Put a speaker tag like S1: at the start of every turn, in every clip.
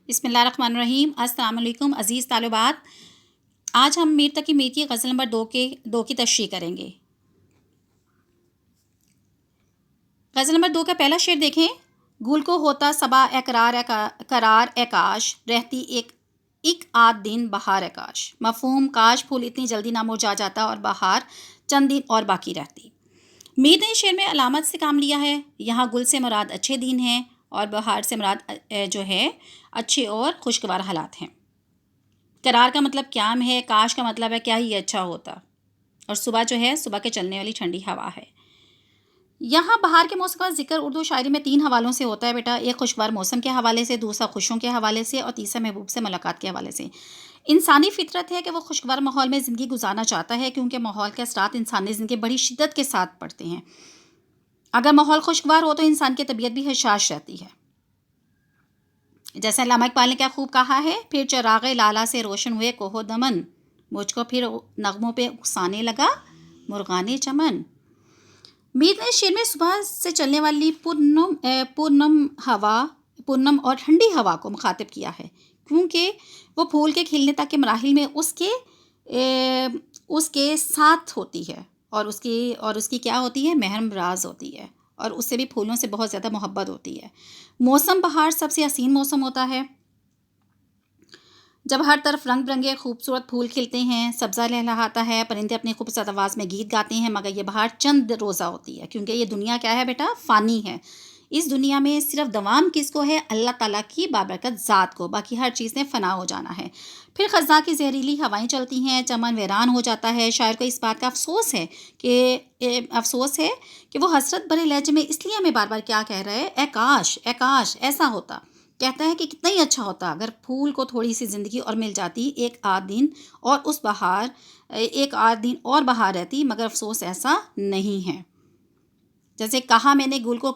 S1: بسم اللہ الرحمن الرحیم۔ السلام علیکم عزیز طالبات، آج ہم میر تقی میر کی غزل نمبر دو کی تشریح کریں گے۔ غزل نمبر 2 کا پہلا شعر دیکھیں۔ گل کو ہوتا صبا قرار اے کاش، رہتی ایک آدھ دن بہار اے کاش۔ مفہوم: کاش پھول اتنی جلدی نہ مرجھا جاتا اور بہار چند دن اور باقی رہتی۔ میر نے اس شعر میں علامت سے کام لیا ہے۔ یہاں گل سے مراد اچھے دن ہیں اور بہار سے مراد جو ہے اچھے اور خوشگوار حالات ہیں۔ قرار کا مطلب قیام ہے، کاش کا مطلب ہے کیا ہی اچھا ہوتا، اور صبح جو ہے صبح کے چلنے والی ٹھنڈی ہوا ہے۔ یہاں بہار کے موسم کا ذکر اردو شاعری میں 3 حوالوں سے ہوتا ہے بیٹا۔ ایک خوشگوار موسم کے حوالے سے، دوسرا خوشیوں کے حوالے سے، اور تیسرا محبوب سے ملاقات کے حوالے سے۔ انسانی فطرت ہے کہ وہ خوشگوار ماحول میں زندگی گزارنا چاہتا ہے، کیونکہ ماحول کے اثرات انسانی زندگی بڑی شدت کے ساتھ پڑتے ہیں۔ اگر ماحول خوشگوار ہو تو انسان کی طبیعت بھی حساس رہتی ہے۔ جیسے علامہ اقبال نے کیا خوب کہا ہے، پھر چراغ لالا سے روشن ہوئے کوہ و دمن، مجھ کو پھر نغموں پہ اکسانے لگا مرغان چمن۔ میر نے شعر میں صبح سے چلنے والی پرنم اور ٹھنڈی ہوا کو مخاطب کیا ہے، کیونکہ وہ پھول کے کھلنے تک کے مراحل میں اس کے ساتھ ہوتی ہے، اور اس کی کیا ہوتی ہے، محرم راز ہوتی ہے، اور اس سے بھی پھولوں سے بہت زیادہ محبت ہوتی ہے۔ موسم بہار سب سے حسین موسم ہوتا ہے، جب ہر طرف رنگ برنگے خوبصورت پھول کھلتے ہیں، سبزہ لہلہاتا ہے، پرندے اپنی خوبصورت آواز میں گیت گاتے ہیں۔ مگر یہ بہار چند روزہ ہوتی ہے، کیونکہ یہ دنیا کیا ہے بیٹا، فانی ہے۔ اس دنیا میں صرف دوام کس کو ہے، اللہ تعالیٰ کی بابرکت ذات کو، باقی ہر چیز نے فنا ہو جانا ہے۔ پھر خزاں کی زہریلی ہوائیں چلتی ہیں، چمن ویران ہو جاتا ہے۔ شاعر کو اس بات کا افسوس ہے کہ وہ حسرت بھرے لہجے میں اس لیے ہمیں بار بار کیا کہہ رہا ہے، اے کاش ایسا ہوتا۔ کہتا ہے کہ کتنا ہی اچھا ہوتا اگر پھول کو تھوڑی سی زندگی اور مل جاتی، ایک آدھ دن اور بہار رہتی، مگر افسوس ایسا نہیں ہے۔ جیسے کہا میں نے گل کو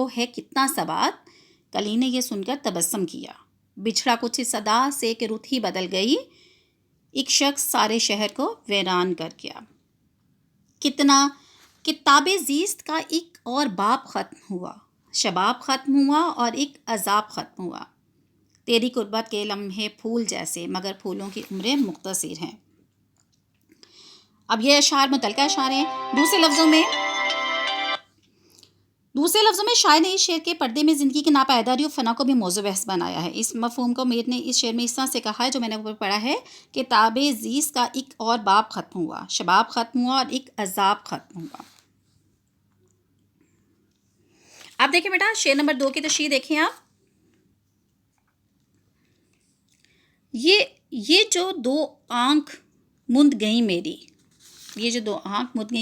S1: ہے کتنا ثبات، کلی نے یہ سن کر تبسم کیا، بچھڑا کچھ اس صدا سے کہ رت ہی بدل گئی، ایک شخص سارے شہر کو ویران کر گیا۔ کتنا کتاب زیست کا ایک اور باب ختم ہوا، شباب ختم ہوا اور ایک عذاب ختم ہوا، تیری قربت کے لمحے پھول جیسے، مگر پھولوں کی عمریں مختصر ہیں۔ اب یہ اشعار متعلقہ اشعار ہیں۔ دوسرے لفظوں میں شاعر نے اس شعر کے پردے میں زندگی کی ناپائیداری اور فنا کو بھی موضوع بحث بنایا ہے۔ اس مفہوم کو میر نے اس شعر میں اس طرح سے کہا ہے جو میں نے اوپر پڑھا ہے، کتاب زیست کا ایک اور باب ختم ہوا، شباب ختم ہوا اور ایک عذاب ختم ہوا۔ اب دیکھیں بیٹا شعر نمبر 2 کی تشریح دیکھیں آپ۔ یہ جو دو آنکھ مند گئی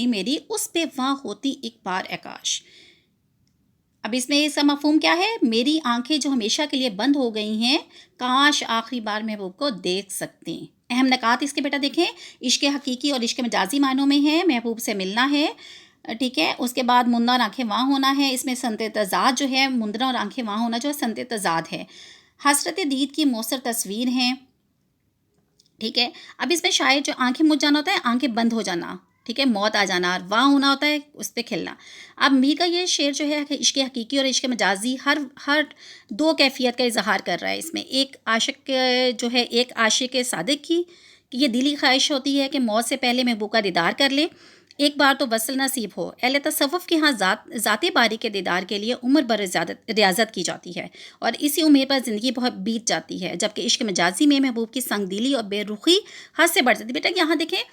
S1: میری، اس پہ وہاں ہوتی ایک بار اے کاش۔ اب اس میں اس کا مفہوم کیا ہے، میری آنکھیں جو ہمیشہ کے لیے بند ہو گئی ہیں، کاش آخری بار محبوب کو دیکھ سکتے۔ اہم نکات اس کے بیٹا دیکھیں، عشق حقیقی اور عشق مجازی معنوں میں ہے، محبوب سے ملنا ہے، ٹھیک ہے۔ اس کے بعد مندنا اور آنکھیں وہاں ہونا ہے، اس میں سنت تضاد جو ہے، مندنا اور آنکھیں وہاں ہونا جو ہے سنت تضاد ہے۔ حسرت دید کی مؤثر تصویر ہیں، ٹھیک ہے۔ اب اس میں شاید جو آنکھیں مجھ جانا ہوتا ہے، آنکھیں بند ہو جانا، ٹھیک ہے، موت آ جانا، اور وہاں ہونا ہوتا ہے اس پہ کھلنا۔ اب میر کا یہ شعر جو ہے عشق حقیقی اور عشق مجازی ہر دو کیفیت کا اظہار کر رہا ہے۔ اس میں ایک عاشق صادق کی کہ یہ دلی خواہش ہوتی ہے کہ موت سے پہلے محبوب کا دیدار کر لے، ایک بار تو وصل نصیب ہو۔ اہل تصوف کے ہاں ذات باری کے دیدار کے لیے عمر بھر ریاضت کی جاتی ہے، اور اسی امید پر زندگی بہت بیت جاتی ہے، جبکہ عشق مجازی میں محبوب کی سنگ دلی اور بے رخی حد سے بڑھ جاتی ہے۔ بیٹا یہاں دیکھیں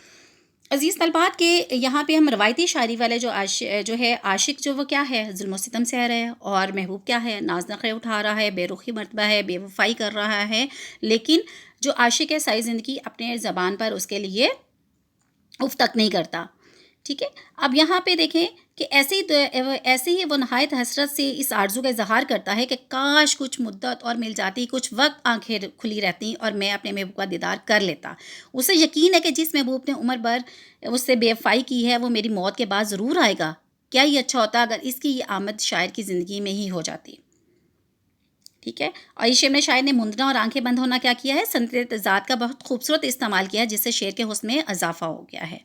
S1: عزیز طلبات کے یہاں پہ ہم روایتی شاعری والے جو ہے عاشق جو وہ کیا ہے، ظلم و ستم سہ رہا ہے، اور محبوب کیا ہے، ناز نخرے اٹھا رہا ہے، بے رخی مرتبہ ہے، بے وفائی کر رہا ہے، لیکن جو عاشق ہے ساری زندگی اپنے زبان پر اس کے لیے اف تک نہیں کرتا، ٹھیک ہے۔ اب یہاں پہ دیکھیں کہ ایسے ہی وہ نہایت حسرت سے اس آرزو کا اظہار کرتا ہے کہ کاش کچھ مدت اور مل جاتی، کچھ وقت آنکھیں کھلی رہتی اور میں اپنے محبوب کا دیدار کر لیتا۔ اسے یقین ہے کہ جس محبوب نے عمر بھر اس سے بے وفائی کی ہے، وہ میری موت کے بعد ضرور آئے گا۔ کیا ہی اچھا ہوتا اگر اس کی یہ آمد شاعر کی زندگی میں ہی ہو جاتی، ٹھیک ہے۔ اور اس شعر میں شاعر نے مندنا اور آنکھیں بند ہونا کیا کیا ہے، سنت تضاد کا بہت خوبصورت استعمال کیا ہے، جس سے شعر کے حسن میں اضافہ ہو گیا ہے۔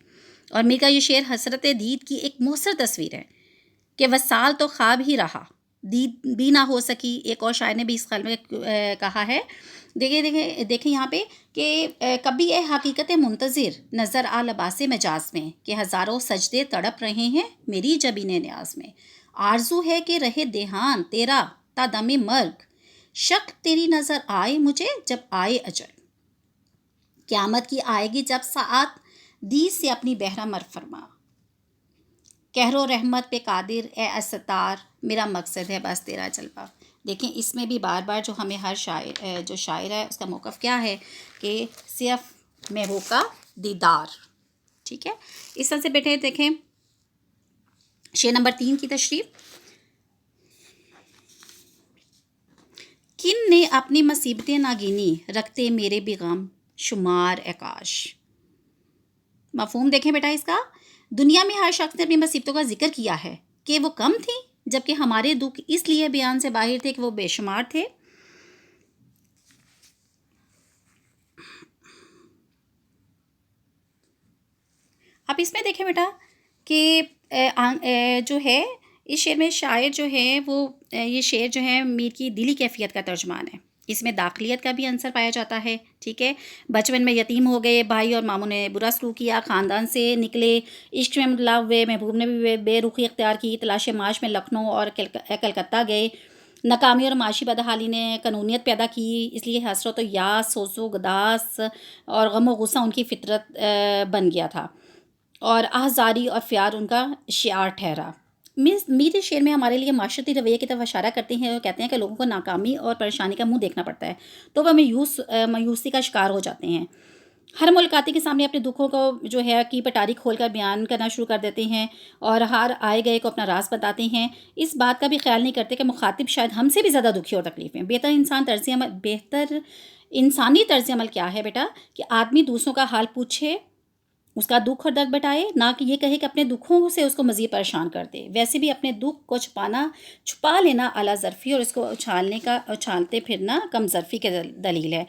S1: اور میر کا یہ شعر حسرت دید کی ایک مؤثر تصویر ہے کہ وصال تو خواب ہی رہا، دی بھی نہ ہو سکی. ایک اور شاعر نے بھی اس خیال میں کہا ہے. دیکھیں یہاں پہ کہ کبھی اے حقیقت منتظر نظر آ لباس مجاز میں کہ ہزاروں سجدے تڑپ رہے ہیں میری جبین نیاز میں. آرزو ہے کہ رہے دیہان تیرا تا دم مرگ، شک تیری نظر آئے مجھے جب آئے اجل. قیامت کی آئے گی جب ساعت دی سے اپنی بہرہ مر فرما. قہر و رحمت پہ قادر اے استار، میرا مقصد ہے بس تیرا جلوہ. دیکھیں اس میں بھی بار بار جو ہمیں ہر شاعر ہے اس کا موقف کیا ہے کہ صرف محبوب کا دیدار. ٹھیک ہے، اس طرح سے بیٹھے دیکھیں شعر نمبر 3 کی تشریح. کن نے اپنی مصیبتیں نہ گنی رکھتے میرے بھی غم شمار اے کاش. مفہوم دیکھیں بیٹا اس کا. دنیا میں ہر شخص نے اپنی مصیبتوں کا ذکر کیا ہے کہ وہ کم تھیں، جبکہ ہمارے دکھ اس لیے بیان سے باہر تھے کہ وہ بے شمار تھے. اب اس میں دیکھیں بیٹا کہ جو ہے اس شعر میں شاعر جو ہے وہ یہ شعر جو ہے میر کی دلی کیفیت کا ترجمان ہے. اس میں داخلیت کا بھی عنصر پایا جاتا ہے. ٹھیک ہے، بچپن میں یتیم ہو گئے، بھائی اور ماموں نے برا سلوک کیا، خاندان سے نکلے، عشق میں مبتلا ہوئے، محبوب نے بھی بے رخی اختیار کی، تلاش معاش میں لکھنؤ اور کلکتہ گئے، ناکامی اور معاشی بدحالی نے قانونیت پیدا کی، اس لیے حسرت و یاس، سوز و گداس اور غم و غصہ ان کی فطرت بن گیا تھا، اور آہذاری اور پیار ان کا شعار ٹھہرا. میرے شعر میں ہمارے لیے معاشرتی رویے کی طرف اشارہ کرتے ہیں اور کہتے ہیں کہ لوگوں کو ناکامی اور پریشانی کا منہ دیکھنا پڑتا ہے تو وہ مایوسی کا شکار ہو جاتے ہیں. ہر ملاقاتی کے سامنے اپنے دکھوں کو جو ہے کی پٹاری کھول کر بیان کرنا شروع کر دیتے ہیں اور ہر آئے گئے کو اپنا راز بتاتے ہیں. اس بات کا بھی خیال نہیں کرتے کہ مخاطب شاید ہم سے بھی زیادہ دکھی اور تکلیف ہیں. بہتر انسانی طرز عمل کیا ہے بیٹا کہ آدمی دوسروں کا حال پوچھے، اس کا دکھ اور درد بتائے، نہ کہ یہ کہے کہ اپنے دکھوں سے اس کو مزید پریشان کر دے. ویسے بھی اپنے دکھ کو چھپا لینا اعلیٰ ظرفی اور اس کو اچھالتے پھرنا کم ظرفی کی دلیل ہے.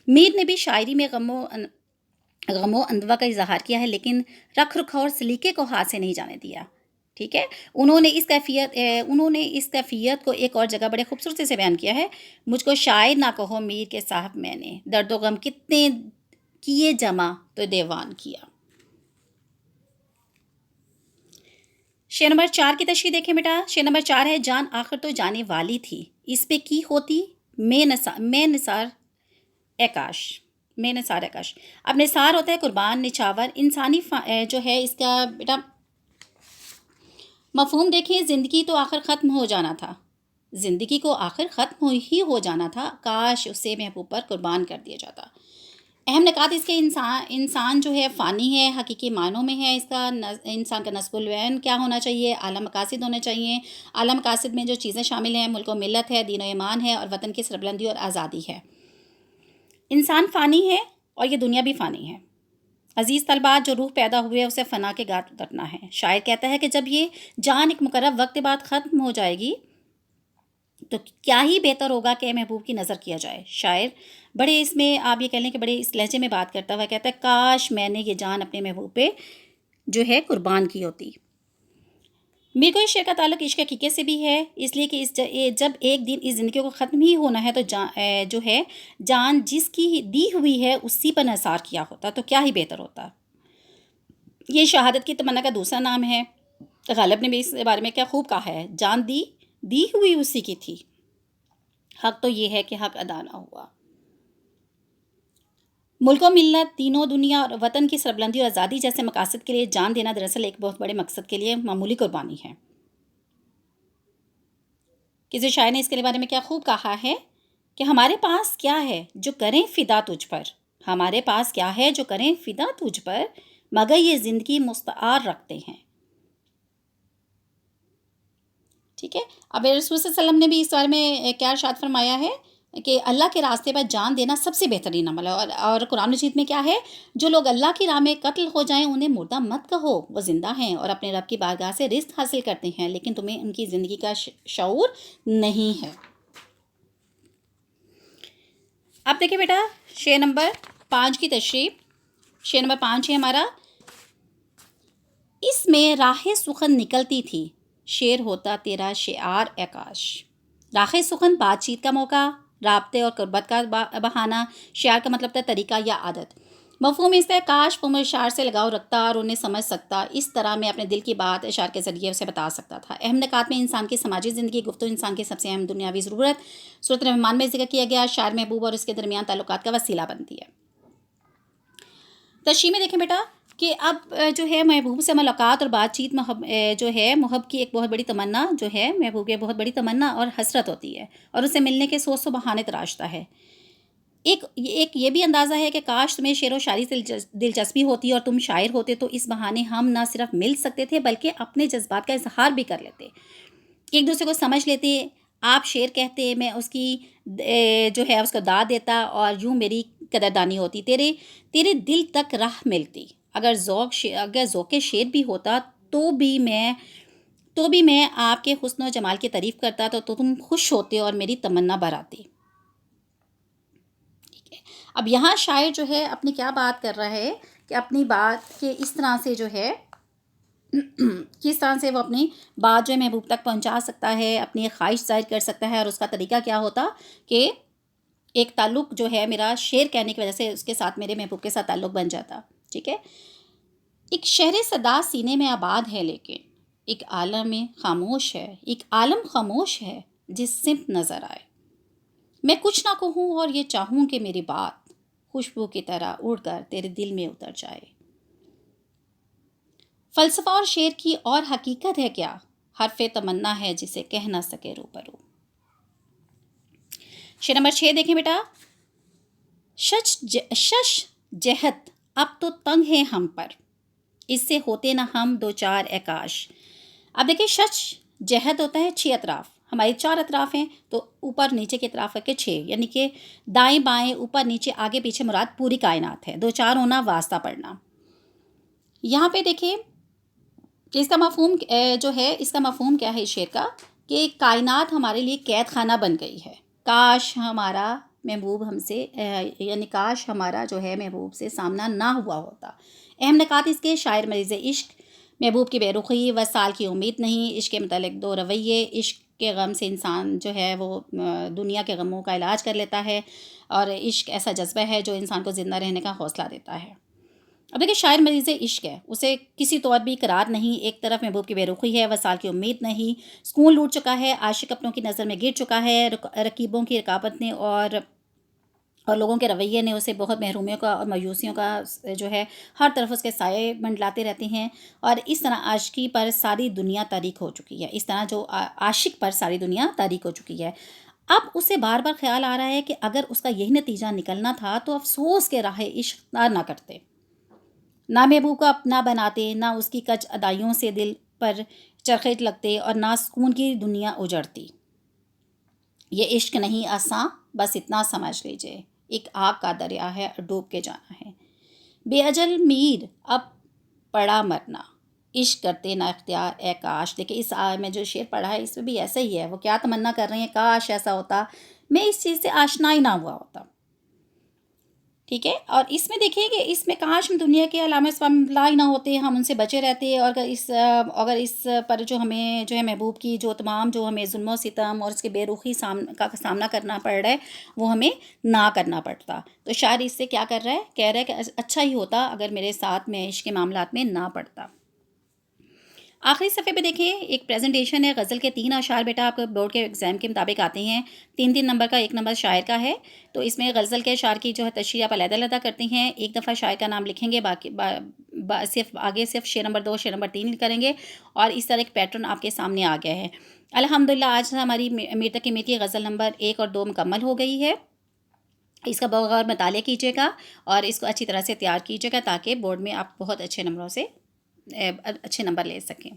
S1: میر نے بھی شاعری میں غم و اندوہ کا اظہار کیا ہے، لیکن رکھ رکھاؤ اور سلیقے کو ہاتھ سے نہیں جانے دیا. ٹھیک ہے، انہوں نے اس کیفیت کو ایک اور جگہ بڑے خوبصورتی سے بیان کیا ہے. مجھ کو شاعر نہ کہو میر کے صاحب، میں نے درد و غم کتنے کیے جمع تو دیوان کیا. شعر نمبر 4 کی تشریح دیکھیں بیٹا. شعر نمبر 4 ہے جان آخر تو جانے والی تھی، اس پہ کی ہوتی میں نثار اے کاش. اب نثار ہوتا ہے قربان، نچھاور. انسانی جو ہے اس کا بیٹا مفہوم دیکھیں. زندگی تو آخر ختم ہو جانا تھا، زندگی کو آخر ختم ہی ہو جانا تھا، کاش اسے محبوب پر قربان کر دیا جاتا. اہم نکات اس کے انسان جو ہے فانی ہے، حقیقی معنوں میں ہے. اس کا انسان کا نصب العین کیا ہونا چاہیے؟ اعلیٰ مقاصد ہونے چاہیے. اعلیٰ مقاصد میں جو چیزیں شامل ہیں ملک و ملت ہے، دین و ایمان ہے، اور وطن کی سربلندی اور آزادی ہے. انسان فانی ہے اور یہ دنیا بھی فانی ہے. عزیز طلبات، جو روح پیدا ہوئے اسے فنا کے گھاٹ اترنا ہے. شاعر کہتا ہے کہ جب یہ جان ایک مقرر وقت بعد ختم ہو جائے گی تو کیا ہی بہتر ہوگا کہ محبوب کی نظر کیا جائے. شاعر بڑے اس میں آپ یہ کہہ لیں کہ بڑے اس لہجے میں بات کرتا ہوا کہتا ہے کاش میں نے یہ جان اپنے محبوب پہ جو ہے قربان کی ہوتی. میرے کو اس شعر کا تعلق عشق حقیقت سے بھی ہے، اس لیے کہ جب ایک دن اس زندگی کو ختم ہی ہونا ہے تو جو ہے جان جس کی دی ہوئی ہے اسی پر نثار کیا ہوتا تو کیا ہی بہتر ہوتا. یہ شہادت کی تمنا کا دوسرا نام ہے. غالب نے بھی اس بارے میں کیا خوب کہا ہے، جان دی ہوئی اسی کی تھی، حق تو یہ ہے کہ حق ادا نہ ہوا. ملک و ملت، دین و دنیا اور وطن کی سربلندی اور آزادی جیسے مقاصد کے لیے جان دینا دراصل ایک بہت بڑے مقصد کے لیے معمولی قربانی ہے. کسی شاعر نے اس کے بارے میں کیا خوب کہا ہے کہ ہمارے پاس کیا ہے جو کریں فدا تجھ پر، ہمارے پاس کیا ہے جو کریں فدا تجھ پر، مگر یہ زندگی مستعار رکھتے ہیں. ٹھیک ہے، اب رسول صلی اللہ علیہ وسلم نے بھی اس بارے میں کیا ارشاد فرمایا ہے کہ اللہ کے راستے پر جان دینا سب سے بہترین عمل ہے. اور قرآن مجید میں کیا ہے، جو لوگ اللہ کی راہ میں قتل ہو جائیں انہیں مردہ مت کہو، وہ زندہ ہیں اور اپنے رب کی بارگاہ سے رزق حاصل کرتے ہیں، لیکن تمہیں ان کی زندگی کا شعور نہیں ہے. اب دیکھیں بیٹا شعر نمبر 5 کی تشریح. شعر نمبر 5 ہے ہمارا. اس میں راہ سخن نکلتی تھی شعر ہوتا تیرا شعار اے کاش. راخِ سخن بات چیت کا موقع، رابطے اور قربت کا بہانہ. شعار کا مطلب تھا طریقہ یا عادت. مفہوم اس ہے کاش وہ مجھے اشعار سے لگاؤ رکھتا اور انہیں سمجھ سکتا، اس طرح میں اپنے دل کی بات اشعار کے ذریعے اسے بتا سکتا تھا. اہم نکات میں انسان کی سماجی زندگی، گفتگو انسان کی سب سے اہم دنیاوی ضرورت. صورت مہمان میں ذکر کیا گیا، شاعر محبوب اور اس کے درمیان تعلقات کا وسیلہ بنتی ہے. تشریح میں دیکھیں بیٹا کہ اب جو ہے محبوب سے ملاقات اور بات چیت جو ہے محب کی ایک بہت بڑی تمنا جو ہے، محبوب کی بہت بڑی تمنا اور حسرت ہوتی ہے، اور اسے ملنے کے سو بہانے تراشتا ہے. ایک یہ بھی اندازہ ہے کہ کاش تمہیں شعر و شاعری سے دلچسپی ہوتی اور تم شاعر ہوتے تو اس بہانے ہم نہ صرف مل سکتے تھے بلکہ اپنے جذبات کا اظہار بھی کر لیتے، ایک دوسرے کو سمجھ لیتے. آپ شعر کہتے، میں اس کی جو ہے اس کو داد دیتا، اور یوں میری قدردانی ہوتی، تیرے دل تک راہ ملتی. اگر ذوق شعر بھی ہوتا تو بھی میں آپ کے حسن و جمال کی تعریف کرتا تو تم خوش ہوتے اور میری تمنا بڑھاتی. اب یہاں شاعر جو ہے اپنی کیا بات کر رہا ہے کہ اپنی بات کے اس طرح سے جو ہے کس طرح سے وہ اپنی بات جو ہے محبوب تک پہنچا سکتا ہے، اپنی خواہش ظاہر کر سکتا ہے، اور اس کا طریقہ کیا ہوتا کہ ایک تعلق جو ہے میرا شعر کہنے کی وجہ سے اس کے ساتھ، میرے محبوب کے ساتھ تعلق بن جاتا. ٹھیک ہے. ایک شہر صدا سینے میں آباد ہے، لیکن ایک عالم خاموش ہے جس سمت نظر آئے. میں کچھ نہ کہوں اور یہ چاہوں کہ میری بات خوشبو کی طرح اڑ کر تیرے دل میں اتر جائے. فلسفہ اور شعر کی اور حقیقت ہے کیا؟ حرف تمنا ہے جسے کہہ نہ سکے روبرو. شعر نمبر 6 دیکھیں بیٹا. شش جہت اب تو تنگ ہے ہم پر، اس سے ہوتے نہ ہم دو چار اے کاش. اب دیکھیں شش جہت ہوتا ہے 6 اطراف، ہمارے 4 اطراف ہیں تو اوپر نیچے کے اطراف کے 6، یعنی کہ دائیں بائیں اوپر نیچے آگے پیچھے مراد پوری کائنات ہے. 2 4 ہونا واسطہ پڑھنا. یہاں پہ دیکھیں کہ اس کا مفہوم کیا ہے اس شعر کا، کہ کائنات ہمارے لیے قید خانہ بن گئی ہے. کاش ہمارا محبوب ہم سے یعنی کاش ہمارا جو ہے محبوب سے سامنا نہ ہوا ہوتا. اہم نکات اس کے: شاعر مریض عشق، محبوب کی بے رخی، وصال کی امید نہیں، عشق کے متعلق 2 رویے. عشق کے غم سے انسان جو ہے وہ دنیا کے غموں کا علاج کر لیتا ہے، اور عشق ایسا جذبہ ہے جو انسان کو زندہ رہنے کا حوصلہ دیتا ہے. اب دیکھیں شاعر مریض عشق ہے، اسے کسی طور بھی قرار نہیں. ایک طرف محبوب کی بے رخی ہے، وصال کی امید نہیں، سکون لوٹ چکا ہے، عاشق اپنوں کی نظر میں گر چکا ہے، رقیبوں کی رقابت نے اور لوگوں کے رویے نے اسے بہت محرومیوں کا اور مایوسیوں کا جو ہے ہر طرف اس کے سائے منڈلاتے رہتے ہیں. اور اس طرح عاشقی پر ساری دنیا تاریک ہو چکی ہے، اس طرح جو عاشق پر ساری دنیا تاریک ہو چکی ہے. اب اسے بار بار خیال آ رہا ہے کہ اگر اس کا یہی نتیجہ نکلنا تھا تو افسوس کے راہ عشق نہ کرتے، نہ محبوب کو اپنا بناتے، نہ اس کی کچ ادائیوں سے دل پر چرخے لگتے، اور نہ سکون کی دنیا اجڑتی. یہ عشق نہیں آساں، بس اتنا سمجھ لیجئے، ایک آگ کا دریا ہے، ڈوب کے جانا ہے. بے اجل میر اب پڑا مرنا، عشق کرتے نہ اختیار اے کاش. دیکھیں اس میں جو شعر پڑھا ہے اس میں بھی ایسا ہی ہے، وہ کیا تمنا کر رہے ہیں، کاش ایسا ہوتا، میں اس چیز سے آشنا ہی نہ ہوا ہوتا. ٹھیک ہے. اور اس میں دیکھیں کہ اس میں کاش دنیا کے علامہ اسباب ہی نہ ہوتے، ہم ان سے بچے رہتے، اور اگر اس پر جو ہمیں جو ہے محبوب کی جو تمام جو ہمیں ظلم و ستم اور اس کے بے رخی کا سامنا کرنا پڑ رہا ہے وہ ہمیں نہ کرنا پڑتا. تو شاعر اس سے کیا کر رہا ہے، کہہ رہا ہے کہ اچھا ہی ہوتا اگر میرے ساتھ میں عشق کے معاملات میں نہ پڑتا. آخری صفحے پہ دیکھیں ایک پریزنٹیشن ہے غزل کے 3 اشعار. بیٹا آپ کو بورڈ کے ایگزام کے مطابق آتے ہیں 3 نمبر کا، 1 نمبر شاعر کا ہے. تو اس میں غزل کے اشعار کی جو ہے تشریح آپ علیحدہ کرتے ہیں. ایک دفعہ شاعر کا نام لکھیں گے، باقی صرف شعر نمبر 2 شعر نمبر 3 کریں گے، اور اس طرح ایک پیٹرن آپ کے سامنے آ گیا ہے. الحمدللہ آج ہماری میر تقی میٹھی غزل نمبر 1 اور 2 مکمل ہو گئی ہے. اس کا بغور مطالعہ کیجیے گا اور اس کو اچھی طرح سے تیار کیجیے گا تاکہ بورڈ میں آپ بہت اچھے نمبروں سے اچھے نمبر لے سکیں.